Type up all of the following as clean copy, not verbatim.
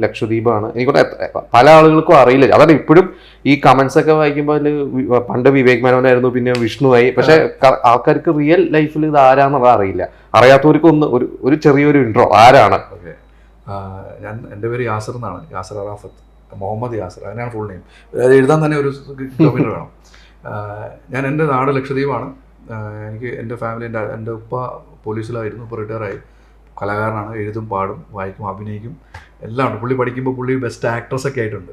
ലക്ഷദ്വീപാണ്. എനിക്കൂടെ പല ആളുകൾക്കും അറിയില്ല. അതാണ് ഇപ്പോഴും ഈ കമന്റ്സ് ഒക്കെ വായിക്കുമ്പോൾ പണ്ട് വിവേക് മേനോനായിരുന്നു, പിന്നെ വിഷ്ണുവായി. പക്ഷെ ആൾക്കാർക്ക് റിയൽ ലൈഫിൽ ഇത് ആരാന്നുള്ളത് അറിയില്ല. അറിയാത്തവർക്ക് ഒരു ചെറിയൊരു ഇൻട്രോ ആരാണ്? ഞാൻ എൻ്റെ പേര് യാസർ എന്നാണ്, യാസർ അറാഫത്ത്, മുഹമ്മദ് യാസർ, അങ്ങനെയാണ് ഫുൾ നെയിം. അത് എഴുതാൻ തന്നെ ഒരു കിലോമീറ്റർ വേണം. ഞാൻ എൻ്റെ നാട് ലക്ഷദ്വീപാണ്. എനിക്ക് എൻ്റെ ഫാമിലി, എൻ്റെ ഉപ്പ പോലീസിലായിരുന്നു, ഇപ്പോൾ റിട്ടയറായി. കലാകാരനാണ്, എഴുതും, പാടും, വായിക്കും, അഭിനയിക്കും, എല്ലാം ഉണ്ട്. പുള്ളി പഠിക്കുമ്പോൾ പുള്ളി ബെസ്റ്റ് ആക്ട്രസ് ഒക്കെ ആയിട്ടുണ്ട്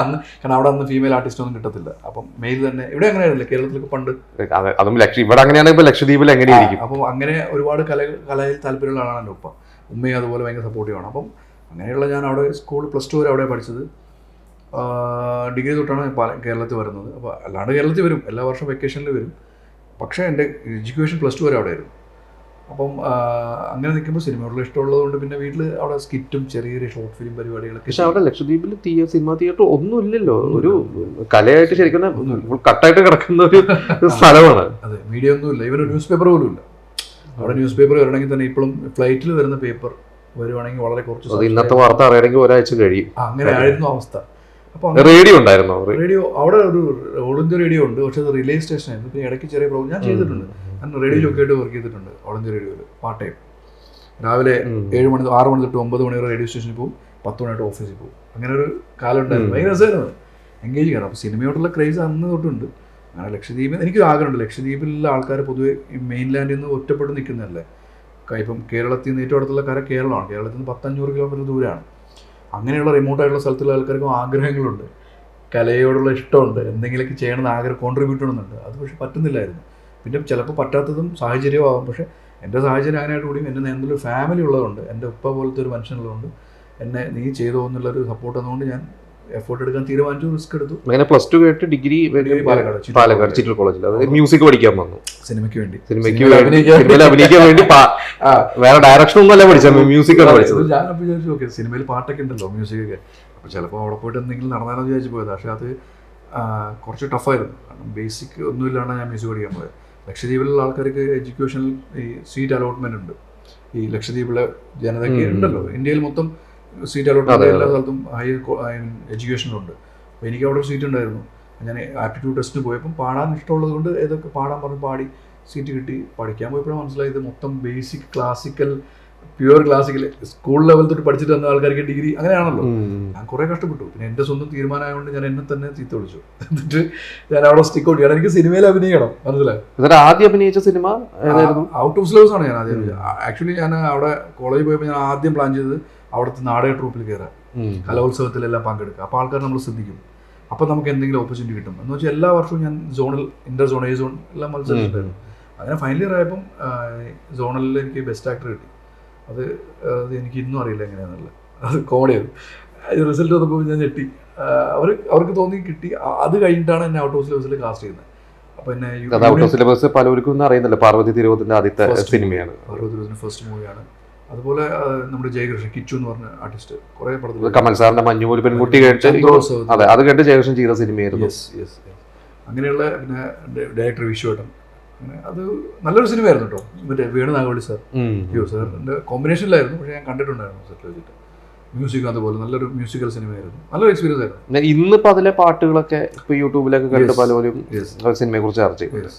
അന്ന്. കാരണം അവിടെ അന്ന് ഫീമെയിൽ ആർട്ടിസ്റ്റ് ഒന്നും കിട്ടത്തില്ല. അപ്പം മെയിൽ തന്നെ. ഇവിടെ അങ്ങനെയായിരുന്നില്ല, കേരളത്തിലൊക്കെ പണ്ട്. അതും ഇവിടെ അങ്ങനെയാണ്. ഇപ്പോൾ ലക്ഷദ്വീപിൽ എങ്ങനെയായിരിക്കും? അപ്പം അങ്ങനെ ഒരുപാട് കലയിൽ താല്പര്യമുള്ള ആളാണ് എൻ്റെ ഉപ്പ. ഉമ്മയും അതുപോലെ ഭയങ്കര സപ്പോർട്ടീവാണ്. അപ്പം അങ്ങനെയുള്ള ഞാൻ അവിടെ സ്കൂൾ +2 വരെ അവിടെ പഠിച്ചത്. ഡിഗ്രി തൊട്ടാണ് കേരളത്തിൽ വരുന്നത്. അപ്പോൾ അല്ലാണ്ട് കേരളത്തിൽ വരും, എല്ലാ വർഷവും വെക്കേഷനിൽ വരും. പക്ഷേ എൻ്റെ എഡ്യൂക്കേഷൻ +2 വരെ അവിടെ ആയിരുന്നു. അപ്പം അങ്ങനെ നിൽക്കുമ്പോൾ സിനിമയോടുള്ള ഇഷ്ടമുള്ളതുകൊണ്ട് പിന്നെ വീട്ടിൽ അവിടെ സ്കിറ്റും ചെറിയ ചെറിയ ഷോർട്ട് ഫിലിം പരിപാടികളൊക്കെ. പക്ഷെ അവിടെ ലക്ഷദ്വീപിൽ സിനിമ തിയേറ്റർ ഒന്നും ഇല്ലല്ലോ. ഒരു കലയായിട്ട് ശരിക്കും കട്ടായിട്ട് കിടക്കുന്ന ഒരു സ്ഥലമാണ്. അതെ, മീഡിയ ഒന്നുമില്ല. ഇവൻ ന്യൂസ് പേപ്പർ പോലും ഇല്ല അവിടെ. ന്യൂസ് പേപ്പർ വരണമെങ്കിൽ തന്നെ ഇപ്പോഴും ഫ്ലൈറ്റിൽ വരുന്ന പേപ്പർ വരുവാണെങ്കിൽ വളരെ കുറച്ച്. ഇന്നത്തെ വാർത്ത അറിയണമെങ്കിൽ ഒരാഴ്ച കഴിയും. അങ്ങനെ ആയിരുന്നു അവസ്ഥ. അപ്പോൾ റേഡിയോ ഉണ്ടായിരുന്നു. റേഡിയോ അവിടെ ഒരു ഓൾ ഇന്ത്യ റേഡിയോ ഉണ്ട്, പക്ഷേ അത് റിലേ സ്റ്റേഷൻ ആയിരുന്നു. പിന്നെ ഇടയ്ക്ക് ചെറിയ പ്രോഗ്രാം ഞാൻ ചെയ്തിട്ടുണ്ട്. ഞാൻ റേഡിയോയിലൊക്കെ ആയിട്ട് വർക്ക് ചെയ്തിട്ടുണ്ട്. ഓൾ ഇന്ത്യ റേഡിയോയിൽ പാർട്ട് ടൈം. രാവിലെ 6 മണി തൊട്ട് 9 മണി വരെ റേഡിയോ സ്റ്റേഷനിൽ പോകും, 10 മണിയായിട്ട് ഓഫീസിൽ പോകും. അങ്ങനെ ഒരു കാലം ഉണ്ടായിരുന്നു. ഭയങ്കര രസമായിരുന്നു, എൻഗേജ് ചെയ്യണം. അപ്പോൾ സിനിമയോടുള്ള ക്രേസ് അന്ന് തൊട്ടുണ്ട്. അങ്ങനെ ലക്ഷദ്വീപിൽ എനിക്ക് ആഗ്രഹമുണ്ട്. ലക്ഷദ്വീപിലുള്ള ആൾക്കാർ പൊതുവെ ഈ മെയിൻലാൻഡിൽ നിന്ന് ഒറ്റപ്പെട്ട് നിൽക്കുന്നതല്ലേ. ഇപ്പം കേരളത്തിൽ നിന്ന് ഏറ്റവും അടുത്തുള്ള കര കേരളമാണ്. കേരളത്തിൽ നിന്ന് 100-500 കിലോമീറ്റർ ദൂരമാണ്. അങ്ങനെയുള്ള റിമോട്ടായിട്ടുള്ള സ്ഥലത്തുള്ള ആൾക്കാർക്കും ആഗ്രഹങ്ങളുണ്ട്, കലയോടുള്ള ഇഷ്ടമുണ്ട്, എന്തെങ്കിലുമൊക്കെ ചെയ്യണമെന്ന് ആഗ്രഹം, കോൺട്രിബ്യൂട്ട് ചെയ്യണമെന്നുണ്ട്. അത് പക്ഷെ പറ്റുന്നില്ലായിരുന്നു. പിന്നെ ചിലപ്പോൾ പറ്റാത്തതും സാഹചര്യമാകും. പക്ഷേ എൻ്റെ സാഹചര്യം അങ്ങനെയായിട്ട് കൂടിയും എൻ്റെ നല്ലൊരു ഫാമിലി ഉള്ളതുകൊണ്ട്, എൻ്റെ ഉപ്പ പോലത്തെ ഒരു മനുഷ്യനുള്ളതുകൊണ്ട് എന്നെ നീ ചെയ്തോ എന്നുള്ളൊരു സപ്പോർട്ട് തന്നുകൊണ്ട് ഞാൻ എഫേർട്ട് എടുക്കാൻ തീരുമാനിച്ചു, റിസ്ക് എടുത്തു. അങ്ങനെ +2 കേട്ട് ഡിഗ്രി പാലക്കാട് ചിറ്റൂർ കോളേജിൽ മ്യൂസിക് പഠിക്കാൻ വന്നു. സിനിമയ്ക്ക് വേണ്ടി അഭിനയിക്കാൻ വേണ്ടി. വേറെ ഡയറക്ഷൻ ഒന്നും അല്ല പഠിച്ചത്, മ്യൂസിക് ആണ് പഠിച്ചത്. ഞാൻ വിചാരിച്ചു ഓക്കെ സിനിമയിൽ പാട്ടൊക്കെ ഉണ്ടല്ലോ, മ്യൂസിക്കൊക്കെ, അപ്പോൾ ചിലപ്പോൾ അവിടെ പോയിട്ട് എന്തെങ്കിലും നടന്നാലെന്ന് വിചാരിച്ച് പോയത്. പക്ഷേ അത് കുറച്ച് ടഫായിരുന്നു. കാരണം ബേസിക് ഒന്നുമില്ലാണ് ഞാൻ മ്യൂസിക് പഠിക്കാൻ പോയത്. ലക്ഷദ്വീപിലുള്ള ആൾക്കാർക്ക് എഡ്യൂക്കേഷനിൽ ഈ സീറ്റ് അലോട്ട്മെന്റ് ഉണ്ട്. ഈ ലക്ഷദ്വീപിലെ ജനതയ്ക്ക് ഉണ്ടല്ലോ, ഇന്ത്യയിൽ മൊത്തം സീറ്റ് അലോട്ട്മെന്റ് എല്ലാ സ്ഥലത്തും ഹയർ എഡ്യൂക്കേഷനുണ്ട്. അപ്പോൾ എനിക്ക് അവിടെ സീറ്റ് ഉണ്ടായിരുന്നു. ഞാൻ ആപ്റ്റിറ്റ്യൂഡ് ടെസ്റ്റിന് പോയപ്പം പാടാൻ ഇഷ്ടമുള്ളത് കൊണ്ട് ഏതൊക്കെ പാടാൻ പറഞ്ഞ് പാടി സീറ്റ് കിട്ടി. പഠിക്കാൻ പോയപ്പോഴാണ് മനസ്സിലായത് മൊത്തം basic classical, pure classical, school level തൊട്ട് പഠിച്ചിട്ട് വന്ന ആൾക്കാർക്ക് ഡിഗ്രി അങ്ങനെയാണല്ലോ. ഞാൻ കുറേ കഷ്ടപ്പെട്ടു. പിന്നെ എൻ്റെ സ്വന്തം തീരുമാനമായതുകൊണ്ട് ഞാൻ എന്നെ തന്നെ ചീത്ത വിളിച്ചു. എന്നിട്ട് ഞാൻ അവിടെ സ്റ്റിക്ക് ഔട്ട് ചെയ്യണം. എനിക്ക് സിനിമയിൽ അഭിനയിക്കണം, മനസ്സിലായി. ആദ്യം അഭിനയിച്ച സിനിമ ഔട്ട് ഓഫ് സിലബസ് ആണ്. ഞാൻ ആദ്യം ആക്ച്വലി ഞാൻ അവിടെ കോളേജിൽ പോയപ്പോൾ ഞാൻ ആദ്യം പ്ലാൻ ചെയ്തത് അവിടുത്തെ നാടക ട്രൂപ്പിൽ കയറാം, കലോത്സവത്തിലെല്ലാം പങ്കെടുക്കുക. അപ്പോൾ ആൾക്കാർ നമ്മൾ ശ്രദ്ധിക്കും, അപ്പോൾ നമുക്ക് എന്തെങ്കിലും ഓപ്പർച്യൂണിറ്റി കിട്ടും എന്ന് വെച്ചാൽ എല്ലാ വർഷവും ഞാൻ സോണിൽ, ഇന്റർ സോൺ, എ സോൺ എല്ലാം മത്സരിച്ചിട്ടുണ്ടായിരുന്നു. അങ്ങനെ ഫൈനൽ ഇയർ ആയപ്പം സോണലിൽ എനിക്ക് ബെസ്റ്റ് ആക്ടർ കിട്ടി. അത് എനിക്ക് ഇന്നും അറിയില്ല എങ്ങനെയാണെന്നുള്ളത്. അത് കോമഡിയായിരുന്നു. റിസൾട്ട് വന്നപ്പോൾ ഞാൻ ഞെട്ടി. അവർക്ക് തോന്നി കിട്ടി. അത് കഴിഞ്ഞിട്ടാണ് എന്നെ ഔട്ട് ഓഫ് സിലബസിൽ കാസ്റ്റ് ചെയ്യുന്നത്. അപ്പോൾ എന്നെ ഔട്ട് ഓഫ് സിലബസ് പലർക്കും അറിയുന്നില്ല. പാർവതി തിരുവോത്തിന്റെ ആദ്യത്തെ സിനിമയാണ്, പാർവതി തിരുവോത്തിന്റെ ഫസ്റ്റ് മൂവിയാണ്. അതുപോലെ നമ്മുടെ ജയകൃഷ്ണൻ, കിച്ചു എന്ന് പറഞ്ഞ ആർട്ടിസ്റ്റ്, കുറേ പടത്തിൽ, കമൽ സാറിന്റെ മഞ്ഞുമൂൽ പെൺകുട്ടി കേട്ട്, അതെ, അത് കേട്ട് ജയകൃഷ്ണൻ ചെയ്ത സിനിമയായിരുന്നു. അങ്ങനെയുള്ള പിന്നെ ഡയറക്ടർ വിശ്വേട്ടൻ, അങ്ങനെ അത് നല്ലൊരു സിനിമയായിരുന്നു കേട്ടോ. മറ്റേ വേണു നാഗവള്ളി സാർ, സാറിൻ്റെ കോമ്പിനേഷനിലായിരുന്നു. പക്ഷേ ഞാൻ കണ്ടിട്ടുണ്ടായിരുന്നു സെറ്റിൽ വെച്ചിട്ട്. മ്യൂസിക് അതുപോലെ നല്ലൊരു മ്യൂസിക്കൽ സിനിമയായിരുന്നു, നല്ലൊരു എക്സ്പീരിയൻസ് ആയിരുന്നു. ഇന്നിപ്പോൾ അതിലെ പാട്ടുകളൊക്കെ ഇപ്പോൾ യൂട്യൂബിലൊക്കെ കണ്ട് പലരും സിനിമയെ കുറിച്ച് ചർച്ച ചെയ്യും.